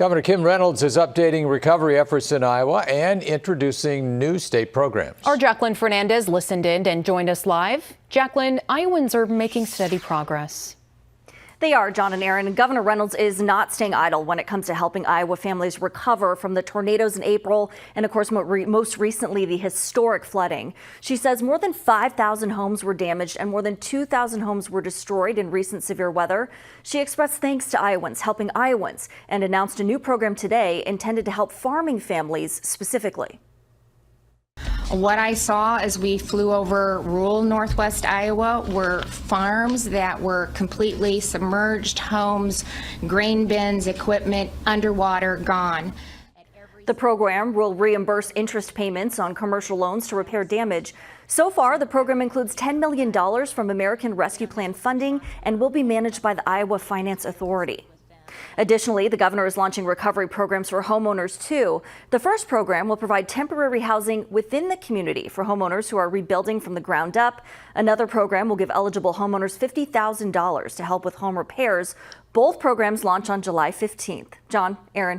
Governor Kim Reynolds is updating recovery efforts in Iowa and introducing new state programs. Our Jacqueline Fernandez listened in and joined us live. Jacqueline, Iowans are making steady progress. They are, John and Aaron. Governor Reynolds is not staying idle when it comes to helping Iowa families recover from the tornadoes in April and, of course, most recently, the historic flooding. She says more than 5,000 homes were damaged and more than 2,000 homes were destroyed in recent severe weather. She expressed thanks to Iowans helping Iowans and announced a new program today intended to help farming families specifically. What I saw as we flew over rural northwest Iowa were farms that were completely submerged, homes, grain bins, equipment underwater, gone. The program will reimburse interest payments on commercial loans to repair damage. So far, the program includes $10 million from American Rescue Plan funding and will be managed by the Iowa Finance Authority. Additionally, the governor is launching recovery programs for homeowners, too. The first program will provide temporary housing within the community for homeowners who are rebuilding from the ground up. Another program will give eligible homeowners $50,000 to help with home repairs. Both programs launch on July 15th. John, Aaron.